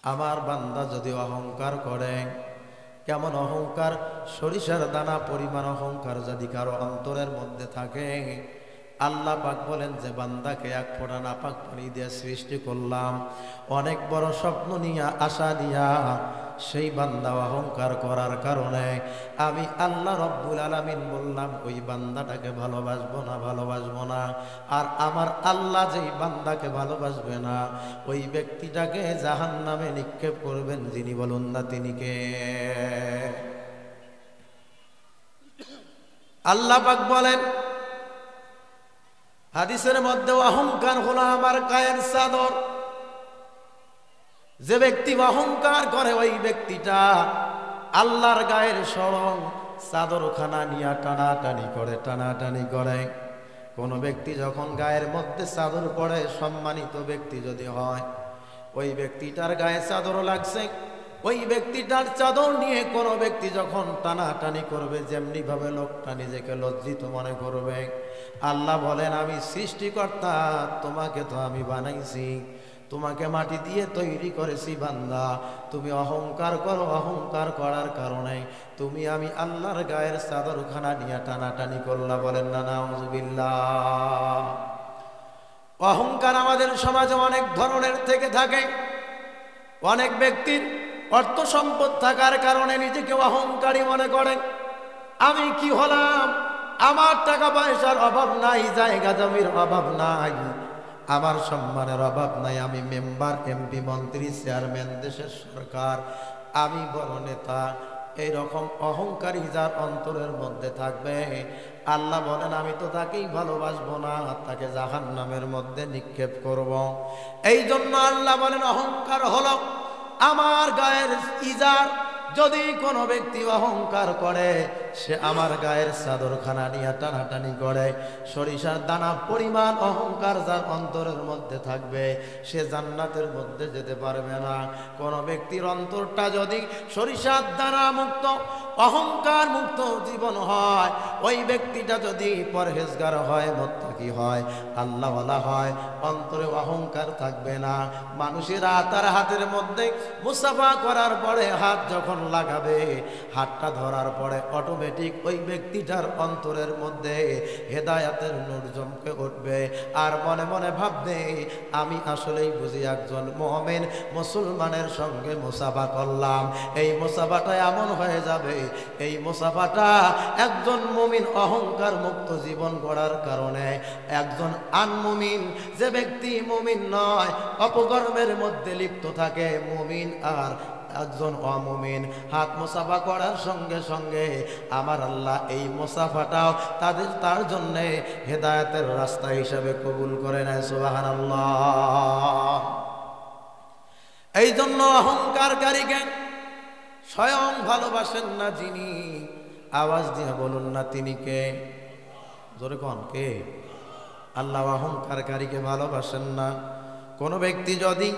আমার বান্দা যদি অহংকার করে, কেমন অহংকার, সরিষার দানা পরিমাণ অহংকার যদি কারো অন্তরের মধ্যে থাকে, আল্লাহ পাক বলেন যে বান্দাকে এক ফোঁটা নাপাক পানি দিয়ে সৃষ্টি করলাম, অনেক বড় স্বপ্ন নিয়া আশা নিয়া সেই বান্দা অহংকার করার কারণে আমি আল্লাহ রব্বুল আলামিন বললাম ওই বান্দাটাকে ভালোবাসবো না। আর আমার আল্লাহ যেই বান্দাকে ভালোবাসবে না ওই ব্যক্তিটাকে জাহান্নামে নিক্ষেপ করবেন। যিনি বলুন না তিনি কে? আল্লাহ পাক বলেন হাদিসের মধ্যে, অহংকার হলো আমার গায়ের চাদর। যে ব্যক্তি অহংকার করে ওই ব্যক্তিটা আল্লাহর গায়ের সরং চাদরখানা নিয়ে টানাটানি করে। কোন ব্যক্তি যখন গায়ের মধ্যে চাদর পরে, সম্মানিত ব্যক্তি যদি হয়, ওই ব্যক্তিটার গায়ে চাদর লাগছে, ওই ব্যক্তিটার চাদর নিয়ে কোনো ব্যক্তি যখন টানাটানি করবে, যেমনি ভাবে লোকটা নিজেকে লজ্জিত মনে করবে, আল্লাহ বলেন আমি সৃষ্টিকর্তা, তোমাকে তো আমি বানাইছি, তোমাকে মাটি দিয়ে তৈরি করেছি বান্দা, তুমি অহংকার করো, অহংকার করার কারণে তুমি আমি আল্লাহর গায়ের চাদরখানা নিয়ে টানাটানি করলা। বলেন না নাউযুবিল্লাহ। অহংকার আমাদের সমাজে অনেক ধরনের থেকে থাকে। অনেক ব্যক্তির অর্থ সম্পদ থাকার কারণে নিজেকে অহংকারী মনে করেন। আমি কি হলাম, আমার টাকা পয়সার অভাব নাই, জায়গা জমির অভাব নাই, আমার সম্মানের অভাব নাই, আমি মেম্বার, এমপি, মন্ত্রী, চেয়ারম্যান, দেশের সরকার, আমি বড় নেতা। এইরকম অহংকারী যার অন্তরের মধ্যে থাকবে, আল্লাহ বলেন আমি তো তাকেই ভালোবাসবো না, তাকে জাহান্নামের মধ্যে নিক্ষেপ করব। এই জন্য আল্লাহ বলেন অহংকার হলো আমার গায়ের ইজার। যদি কোনো ব্যক্তি অহংকার করে, সে আমার গায়ের চাদরখানা নিয়ে টানাটানি করে। সরিষার দানা পরিমাণ অহংকার যার অন্তরের মধ্যে থাকবে, সে জান্নাতের মধ্যে যেতে পারবে না। কোনো ব্যক্তির অন্তরটা যদি সরিষার দানা মুক্ত, অহংকার মুক্ত জীবন হয়, ওই ব্যক্তিটা যদি পরহেজগার হয়, মুত্তাকি হয়, আল্লাহওয়ালা হয়, অন্তরে অহংকার থাকবে না। মানুষেরা তার হাতের মধ্যে মুসাফা করার পরে হাত যখন লাগাবে, হাতটা ধরার পরে অটোমেটিক ওই ব্যক্তিটার অন্তরের মধ্যে হেদায়াতের নূর চমকে উঠবে। আর মনে মনে ভাববে আমি আসলেই বুঝি একজন মুমিন মুসলমানের সঙ্গে মুসাফা করলাম। এই মুসাফাটা এমন হয়ে যাবে, এই মুসাফাটা একজন মুমিন অহংকার মুক্ত জীবন গড়ার কারণে একজন আনমুমিন, যে ব্যক্তি মুমিন নয়, অপকর্মের মধ্যে লিপ্ত থাকে, মুমিন আর একজন অমুমিন হাত মুসাফা করার সঙ্গে সঙ্গে আমার আল্লাহ এই মুসাফাটাও তার জন্য হেদায়েতের রাস্তা হিসাবে কবুল করে নেয়। সুবহানাল্লাহ। এই জন্য অহংকারকারীকে স্বয়ং ভালোবাসেন না যিনি, আওয়াজ দিয়ে বলুন না তিনি কে? জোরে কোন কে? আল্লাহ অহংকারকারীকে ভালোবাসেন না। কোন ব্যক্তি যদি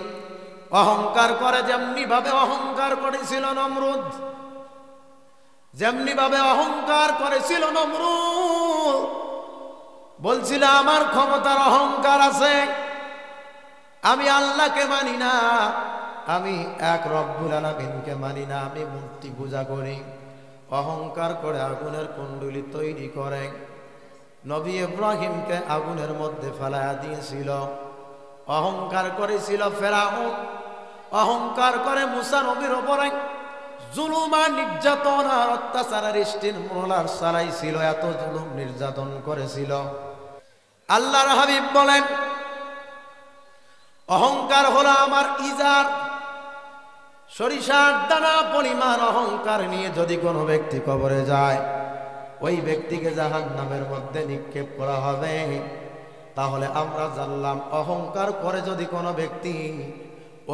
অহংকার করে, যেমনি ভাবে অহংকার করেছিল নমরুদ, যেমনি ভাবে অহংকার করেছিল নমরুদ, বলছিল আমার ক্ষমতার অহংকার আছে, আমি আল্লাহকে মানি না, আমি এক রব্বুল আলামিনকে মানি না, আমি মূর্তি পূজা করি। অহংকার করে আগুনের কুণ্ডলী তৈরি করে নবী ইব্রাহিমকে আগুনের মধ্যে ফেলাইয়া দিয়েছিল। অহংকার করেছিল ফেরাউন, অহংকার করে মুসা নবীর উপরে জুলুম আর নির্যাতন আর অত্যাচারের স্টিমরোলার চালাইছিল, এত জুলুম নির্যাতন করেছিল। আল্লাহর হাবিব বলেন অহংকার হলো আমার ইজার। সরিষার দানা পরিমাণ অহংকার নিয়ে যদি কোনো ব্যক্তি কবরে যায়, ওই ব্যক্তিকে জাহান্নামের মধ্যে নিক্ষেপ করা হবে। তাহলে আমরা জানলাম অহংকার করে যদি কোনো ব্যক্তি,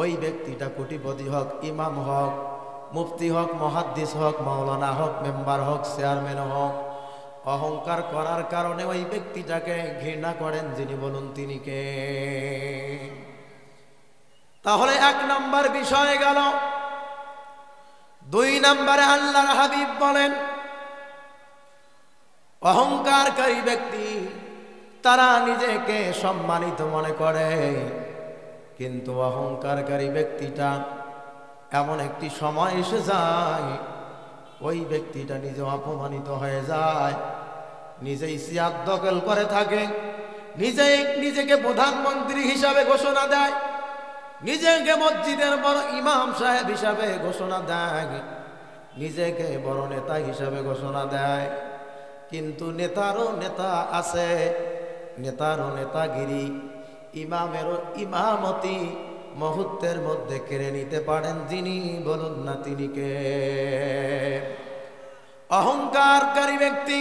ওই ব্যক্তিটা কোটিপতি হোক, ইমাম হোক, মুফতি হোক, মুহাদ্দিস হোক, মাওলানা হোক, মেম্বার হোক, চেয়ারম্যান হোক, অহংকার করার কারণে ওই ব্যক্তিটাকে ঘৃণা করেন। যিনি বলুন তিনি কে? তাহলে এক নাম্বার বিষয় গেল। দুই নাম্বারে আল্লাহর হাবিব বলেন অহংকারকারী ব্যক্তি তারা নিজেকে সম্মানিত মনে করে, কিন্তু অহংকারকারী ব্যক্তিটা এমন একটি সময় এসে যায় ওই ব্যক্তিটা নিজে অপমানিত হয়ে যায়, নিজেই সিয়াদ দখল করে থাকে, নিজেকে প্রধানমন্ত্রী হিসাবে ঘোষণা দেয়, নিজেকে মসজিদের বড় ইমাম সাহেব হিসাবে ঘোষণা দেয়, নিজেকে বড় নেতা হিসাবে ঘোষণা দেয়। কিন্তু নেতারও নেতা আছে, নেতারও নেতাগিরি, ইমামেরও ইমামতি মুহূর্তের মধ্যে কেড়ে নিতে পারেন যিনি, বলুন না তিনি কে? অহংকারকারী ব্যক্তি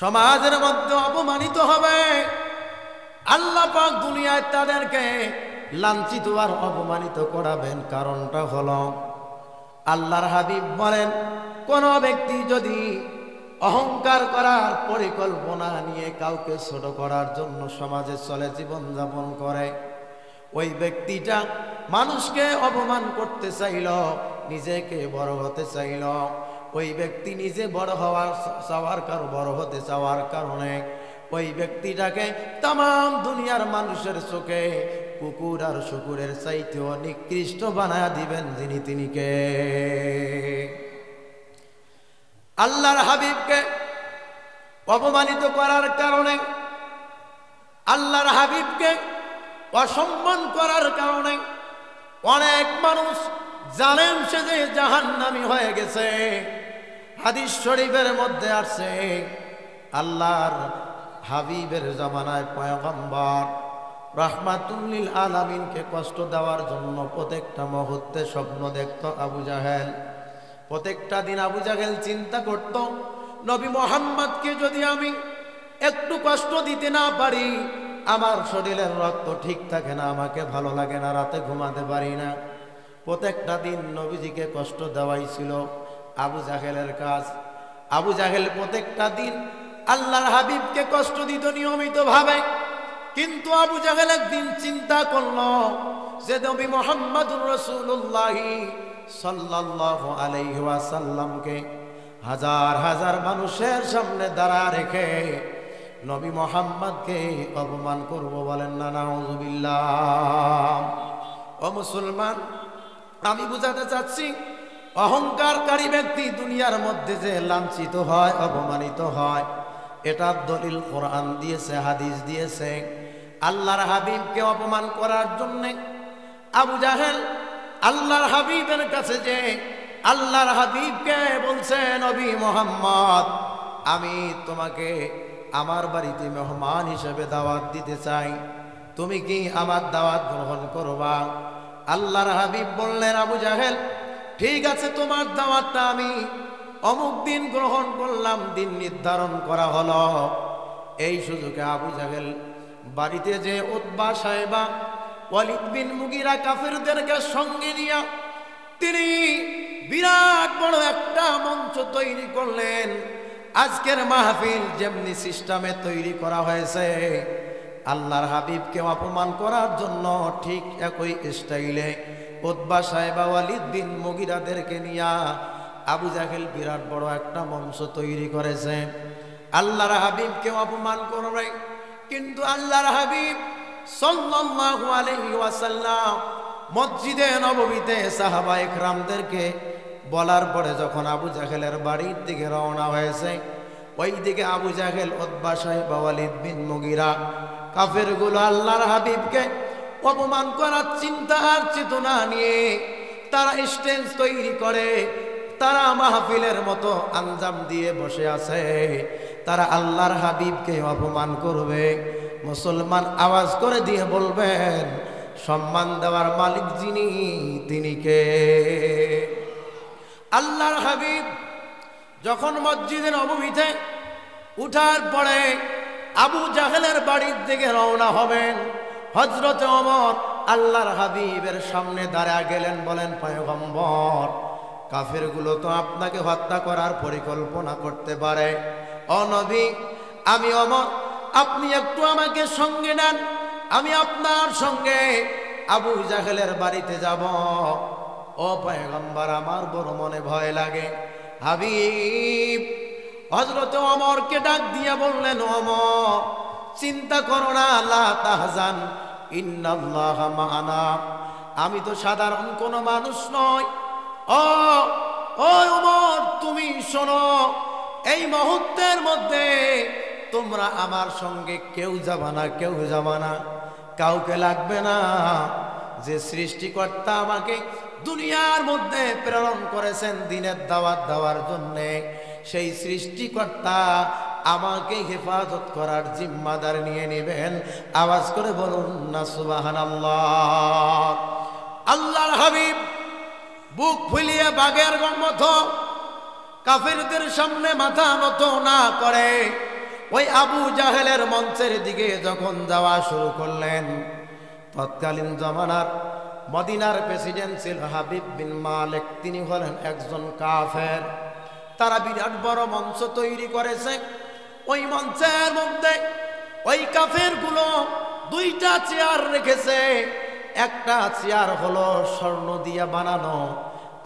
সমাজের মধ্যে অপমানিত হবে। আল্লাহ পাক দুনিয়ায় তাদেরকে লাঞ্ছিত আর অপমানিত করাবেন। কারণটা হলো আল্লাহর হাবিব বলেন, কোন ব্যক্তি যদি অহংকার করার পরিকল্পনা নিয়ে কাউকে ছোট করার জন্য সমাজে চলে জীবনযাপন করে, ওই ব্যক্তিটা মানুষকে অপমান করতে চাইল, নিজেকে বড় হতে চাইল, ওই ব্যক্তি নিজে বড় বড় হতে চাওয়ার কারণে ওই ব্যক্তিটাকে তামাম দুনিয়ার মানুষের চোখে কুকুর আর শুকুরের চাইতেও নিকৃষ্ট বানায়া দিবেন যিনি, তিনি কে? আল্লাহর হাবিবকে অপমানিত করার কারণে, আল্লাহর হাবিবকে অসম্মান করার কারণে অনেক মানুষ জালেম সেজে জাহান্নামী হয়ে গেছে। হাদিস শরীফের মধ্যে আছে, আল্লাহর হাবিবের জামানায় পয়গম্বর রাহমাতুল লিল আলামিনকে কষ্ট দেওয়ার জন্য প্রত্যেকটা মুহূর্তে স্বপ্ন দেখত আবু জাহেল। প্রত্যেকটা দিন আবু জাহেল চিন্তা করত, নবী মুহাম্মদকে যদি আমি একটু কষ্ট দিতে না পারি, আমার শরীরের রক্ত ঠিক থাকে না, আমাকে ভালো লাগে না, রাতে ঘুমাতে পারি না। প্রত্যেকটা দিন নবীজিকে কষ্ট দেওয়াই ছিল আবু জাহেলের কাজ। আবু জাহেল প্রত্যেকটা দিন আল্লাহর হাবিবকে কষ্ট দিত নিয়মিত ভাবে। কিন্তু আবু জাহেল একদিন চিন্তা করল যে নবী মুহাম্মদুর রাসূলুল্লাহ সাল্লাল্লাহু আলাইহি ওয়াসাল্লামকে হাজার হাজার মানুষের সামনে দাঁড়া রেখে নবী মুহাম্মদকে অপমান করব, বলেন না নাউযুবিল্লাহ। ও মুসলমান, আমি বুঝাতে চাচ্ছি, অহংকারকারী ব্যক্তি দুনিয়ার মধ্যে যে লাঞ্ছিত হয়, অপমানিত হয়, এটার দলিল কোরআন দিয়েছে, হাদিস দিয়েছে। আল্লাহর হাবিবকে অপমান করার জন্যে আবু জাহেল আল্লাহর হাবিবের কাছে যে আল্লাহর হাবিবকে বলছে, নবী মুহাম্মদ, আমি তোমাকে আমার বাড়িতে মেহমান হিসেবে দাওয়াত দিতে চাই, তুমি কি আমার দাওয়াত গ্রহণ করবা? আল্লাহর হাবিব বললেন, আবু জাহেল, ঠিক আছে, তোমার দাওয়াতটা আমি অমুক দিন গ্রহণ করলাম। দিন নির্ধারণ করা হলো। এই সুযোগে আবু জাহেল বাড়িতে যে উতবা সাহেবা ওয়ালিদ বিন মুগিরা কাফেরদেরকে সঙ্গে নিয়ে তিনি বিরাট বড় একটা মঞ্চ তৈরি করলেন। আজকের মাহফিল যেমনি সিস্টেমে তৈরি করা হয়েছে, আল্লাহর হাবিবকে অপমান করার জন্য ঠিক একই স্টাইলে উতবা সাহেবা ওয়ালিদ বিন মুগিরাদেরকে নিয়ে আবু জাহেল বিরাট বড় একটা মঞ্চ তৈরি করেছে আল্লাহর হাবিবকে অপমান করবে। কিন্তু আল্লাহর হাবিব সাল্লাল্লাহু আলাইহি ওয়াসাল্লাম মসজিদে নববীতে সাহাবা ইকরামদেরকে বলার পরে যখন আবু জাহেলের বাড়ির দিকে রওনা হয়েছে, ওই দিকে আবু জাহেল, উতবা সাহেবা ওয়ালিদ বিন মুগিরা কাফেরগুলো আল্লাহর হাবিবকে অপমান করার চিন্তা আর চেতনা নিয়ে তারা স্টেজ তৈরি করে, তারা মাহফিলের মতো আঞ্জাম দিয়ে বসে আছে, তারা আল্লাহর হাবিবকে অপমান করবে। মুসলমান আওয়াজ করে দিয়ে বলবেন, সম্মান দেওয়ার মালিক যিনি, তিনি কে? আল্লাহর হাবিব যখন মসজিদে নববীতে উঠার পরে আবু জাহেলের বাড়ির দিকে রওনা হবেন, হযরত ওমর আল্লাহর হাবিবের সামনে দাঁড়া গেলেন, বলেন, পয়গম্বর, কাফেরগুলো তো আপনাকে হত্যা করার পরিকল্পনা করতে পারে। ও নবী, আমি ওমর, আপনি একটু আমাকে সঙ্গে নেন, আমি আপনার সঙ্গে আবু জাহেলের বাড়িতে যাব। ও পয়গম্বর, আমার বড় মনে ভয় লাগে। হাবিব হযরত ওমরকে ডাক দিয়ে বললেন, ওমর, চিন্তা করো না, লা তাহজান, ইন্নাল্লাহা মা'ানা, আমি তো সাধারণ কোনো মানুষ নয়। ও ও উমর, তুমি শোনো, এই মুহূর্তের মধ্যে তোমরা আমার সঙ্গে কেউ যাবা না, কেউ যাবা না, কাউকে লাগবে না। যে সৃষ্টিকর্তা আমাকে দুনিয়ার মধ্যে প্রেরণ করেছেন দিনের দাওয়াত দেওয়ার জন্যে, সেই সৃষ্টিকর্তা আমাকে হেফাজত করার জিম্মাদার নিয়ে নেবেন। আওয়াজ করে বলুন না সুবহানাল্লাহ। আল্লাহর হাবিব বুক ফুলিয়ে বাঘের মতো কাফেরদের সামনে মাথা নত না করে ওই আবু জাহেলের মঞ্চের দিকে যখন যাওয়া শুরু করলেন, তৎকালীন জমানার মদিনার প্রেসিডেন্ট ছিল হাবিব বিন মালিক। তিনি হলেন একজন কাফের। তারা বিরাট বড় মঞ্চ তৈরি করেছে। ওই মঞ্চের মধ্যে ওই কাফের গুলো দুইটা চেয়ার রেখেছে। একটা চেয়ার হলো স্বর্ণ দিয়ে বানানো,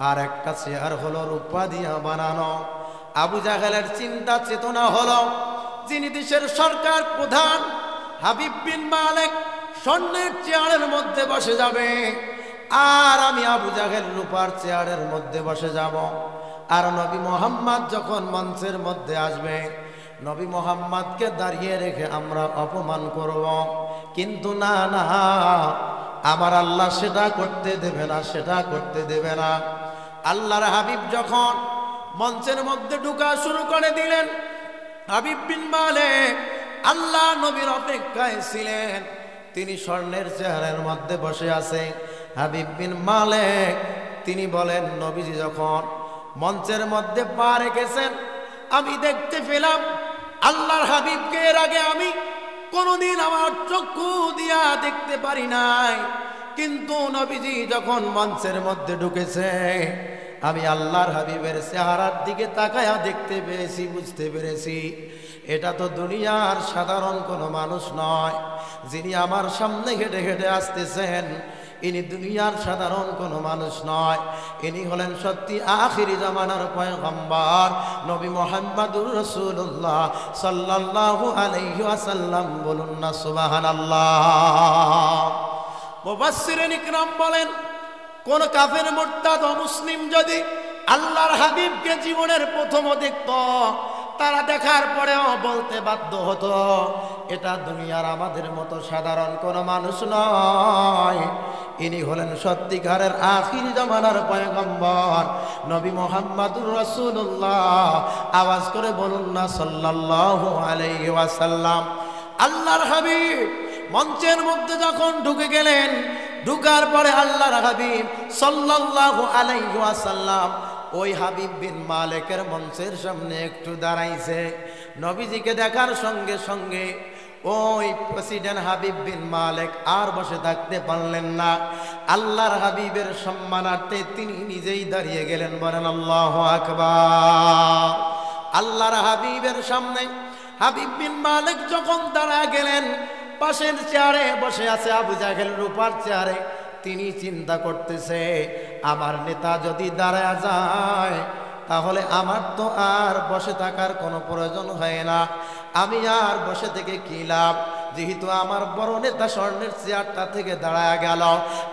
আর একটা চেয়ার হলো রূপা দিয়ে বানানো। আবু জাহেলের চিন্তা চেতনা হলো, যিনি দেশের সরকার প্রধান হাবিব বিন মালিক স্বর্ণের চেয়ারের মধ্যে বসে যাবে, আর আমি আবু জাহেল রূপার চেয়ারের মধ্যে বসে যাব। আর নবী মুহাম্মদ যখন মঞ্চের মধ্যে আসবে, নবী মুহাম্মদকে দাঁড়িয়ে রেখে আমরা অপমান করব। কিন্তু না না, আমার আল্লাহ সেটা করতে দেবে না, সেটা করতে দেবে না। আল্লাহর হাবিব যখন মঞ্চের মধ্যে ঢুকা শুরু করে দিলেন, হাবিব বিন মালিক আল্লাহ নবীর অপেক্ষায় ছিলেন। তিনি স্বর্ণের চেয়ারের মধ্যে বসে আছে। হাবিব বিন মালিক তিনি বলেন, নবীজি যখন মঞ্চের মধ্যে পা রেখেছেন, আমি দেখতে পেলাম আল্লাহর হাবিবকে এর আগে আমি কোনোদিন আমার চক্ষু দিয়া দেখতে পারি নাই। কিন্তু নবীজি যখন মঞ্চের মধ্যে ঢুকেছে, আমি আল্লাহর হাবিবের চেহারার দিকে তাকায়া দেখতে পেরেছি, বুঝতে পেরেছি এটা তো দুনিয়ার সাধারণ কোনো মানুষ নয়। যিনি আমার সামনে হেঁটে হেঁটে আসতেছেন, ইনি দুনিয়ার সাধারণ কোনো মানুষ নয়। ইনি হলেন সত্যি আখিরি জামানার পয়গম্বর নবী মুহাম্মদুর রাসূলুল্লাহ সাল্লাল্লাহু আলাইহি ওয়াসাল্লাম। বলুন না সুবহানাল্লাহ। মুফাসসিরিন ইকরাম বলেন, কোন কাফের মুরতাদ অমুসলিম যদি আল্লাহর হাবিবকে জীবনের প্রথম দেখত, তারা দেখার পরেও বলতে বাধ্য হতো, এটা দুনিয়ার আমাদের মতো সাধারণ কোনো মানুষ নয়, ইনি হলেন সত্যিকারের আখিরি জামানার পয়গম্বর নবী মুহাম্মদুর রাসূলুল্লাহ। আওয়াজ করে বলুন না সাল্লাল্লাহু আলাইহি ওয়াসাল্লাম। আল্লাহর হাবিব মঞ্চের মধ্যে যখন ঢুকে গেলেন, ঢুকার পরে আল্লাহর হাবিব সাল্লাল্লাহু আলাইহি ওয়াসাল্লাম ওই হাবিব বিন মালিকের মঞ্চের সামনে একটু দাঁড়াইছে। নবীজিকে দেখার সঙ্গে সঙ্গে ওই প্রেসিডেন্ট হাবিব বিন মালিক আর বসে থাকতে পারলেন না। আল্লাহর হাবিবের সম্মানার্থে তিনি নিজেই দাঁড়িয়ে গেলেন। বলেন আল্লাহু আকবার। আল্লাহর হাবিবের সামনে হাবিব বিন মালিক যখন দাঁড়া গেলেন, পাশের চেয়ারে বসে আছে আবু জাহেল রূপার চেয়ারে। তিনি চিন্তা করতেছে, আমার নেতা যদি দাঁড়ায় যায় তাহলে আমার তো আর বসে থাকার কোনো প্রয়োজন হয় না, আমি আর বসে থেকে কি লাভ? যেহেতু আমার বড় নেতা স্বর্ণের চেয়ারটা থেকে দাঁড়ায় গেল,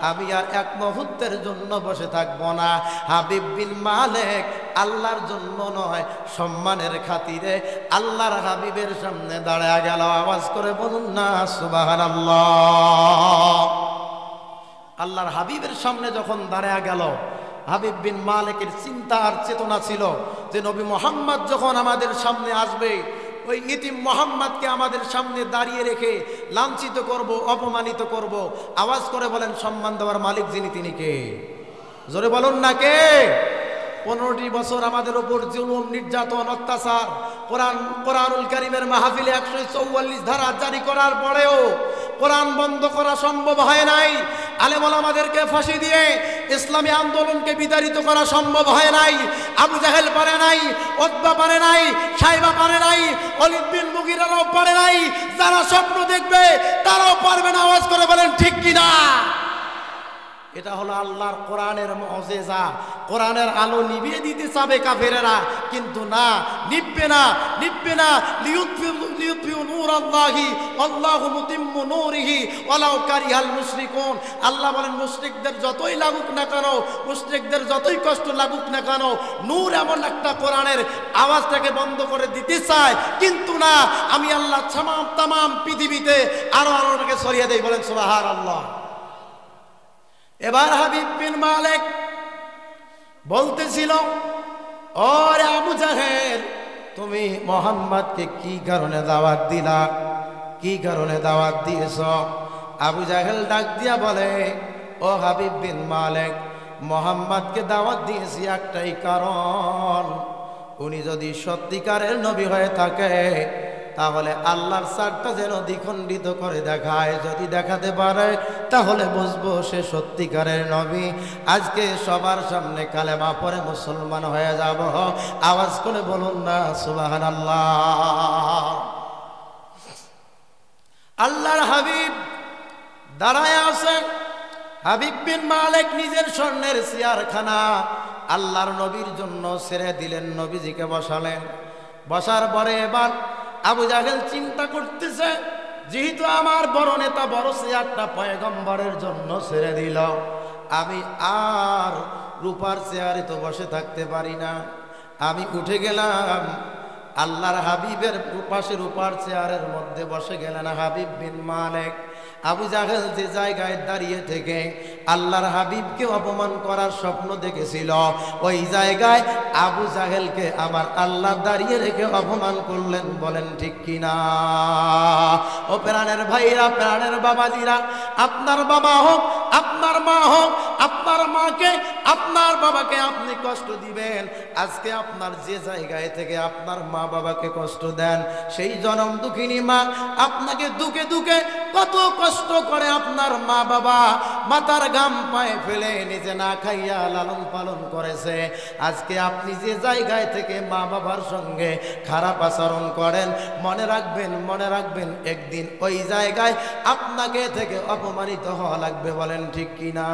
আমি আর এক মুহূর্তের জন্য বসে থাকবো না। হাবিব বিন মালিক আল্লাহর জন্য নয়, সম্মানের খাতিরে আল্লাহর হাবিবের সামনে দাঁড়ায় গেল। আওয়াজ করে বলুন না সুবহানাল্লাহ। আল্লাহর হাবিবের সামনে যখন দাঁড়ায় গেল, হাবিব বিন মালিকের চিন্তা আর চেতনা ছিল যে নবী মুহাম্মদ যখন আমাদের সামনে আসবে, ওই ইতিম মুহাম্মদকে আমাদের সামনে দাঁড়িয়ে রেখে লাঞ্ছিত করব, অপমানিত করব। আওয়াজ করে বলেন, সম্মান দেওয়ার মালিক যিনি, তিনি কে? জোরে বলুন না কে? 15টি বছর আমাদের উপর জুলুম, নির্যাতন, অত্যাচার, কোরআনুল কারীমের মাহফিলে 144 ধারা জারি করার পরেও কোরআন বন্ধ করা সম্ভব হয় নাই। আলেম ওলামাদেরকে ফাঁসি দিয়ে ইসলামী আন্দোলনকে বিতাড়িত করা সম্ভব হয় নাই। আবু জাহেল পারে নাই, উতবা পারে নাই, সাইবা পারে নাই, ওয়ালিদ বিন মুগীরাও পারে নাই। যারা স্বপ্ন দেখবে তারাও পারবে না। আওয়াজ করে বলেন ঠিক কিনা? এটা হলো আল্লাহর কোরআনের মুজিজা। কোরআনের আলো নিভিয়ে দিতে চাবে কাফেরেরা, কিন্তু না, নিভবে না, নিভবে না। লিইউতফিউ নূরাল্লাহি আল্লাহু মুতিম্মু নূরিহি ওয়ালাউ কারিহাল মুশরিকুন। আল্লাহ বলেন মুশরিকদের যতই লাগুক না কেন, মুশরিকদের যতই কষ্ট লাগুক না কেন, নূর এমন একটা কোরআনের আওয়াজটাকে বন্ধ করে দিতে চায়, কিন্তু না, আমি আল্লাহ তামাম পৃথিবীতে আরো আলোটাকে ছড়িয়ে দেই। বলেন সুবহানাল্লাহ। এবার হাবিব বিন মালিক বলতেছিল, ওরে আবু জাহেল, তুমি মোহাম্মদকে কি কারণে দাওয়াত দিলা, কি কারণে দাওয়াত দিয়েছ? আবু জাহেল ডাক দিয়া বলে, ও হাবিব বিন মালিক, মোহাম্মদকে দাওয়াত দিয়েছি একটাই কারণ, উনি যদি সত্যিকারের নবী হয়ে থাকে তাহলে আল্লাহর চারটা যেন দ্বিখণ্ডিত করে দেখায়, যদি দেখাতে পারে তাহলে বুঝবো সে সত্যিকারের নবী। আজকে সবার সামনে কালেমা পড়ে মুসলমান হয়ে যাব। আওয়াজ করে বলুন না সুবহানাল্লাহ। আল্লাহর হাবিব দাঁড়ায় আছেন। হাবিব বিন মালিক নিজের স্বর্ণের চেয়ারখানা আল্লাহর নবীর জন্য ছেড়ে দিলেন, নবীজিকে বসালেন। বসার পরে এবার আবু জাহেল চিন্তা করতেছে, যেহেতু আমার বড় নেতা বড় চেয়ারটা পয়গম্বরের জন্য ছেড়ে দিল, আমি আর রূপার চেয়ারে তো বসে থাকতে পারি না। আমি উঠে গেলাম, আল্লাহর হাবিবের পাশে রূপার চেয়ারের মধ্যে বসে গেলেন হাবিব বিন মালিক। আবু জাহেল যে জায়গায় দাঁড়িয়ে থেকে আল্লাহর হাবিবকে অপমান করার স্বপ্ন দেখেছিল, ওই জায়গায় আবু জাহেলকে আমার আল্লাহ দাঁড়িয়ে রেখে অপমান করলেন। বলেন ঠিক কিনা? ও প্রাণের ভাইরা, প্রাণের বাবাজিরা, আপনার বাবা হোক, আপনার মা হোক, আপনার মাকে, আপনার বাবাকে আপনি কষ্ট দিবেন। আজকে আপনার যে জায়গায় থেকে আপনার মা বাবাকে কষ্ট দেন, সেই জনম দুঃখিনী মা আপনাকে দুঃখে দুঃখে কত কষ্ট করে আপনার মা বাবা মাথার ঘাম পায়ে ফেলে নিজে না খাইয়া লালন পালন করেছে। আজকে আপনি যে জায়গায় থেকে মা বাবার সঙ্গে খারাপ আচরণ করেন, মনে রাখবেন, মনে রাখবেন, একদিন ওই জায়গায় আপনাকে থেকে অপমানিত হওয়া লাগবে। বলেন ঠিক কিনা?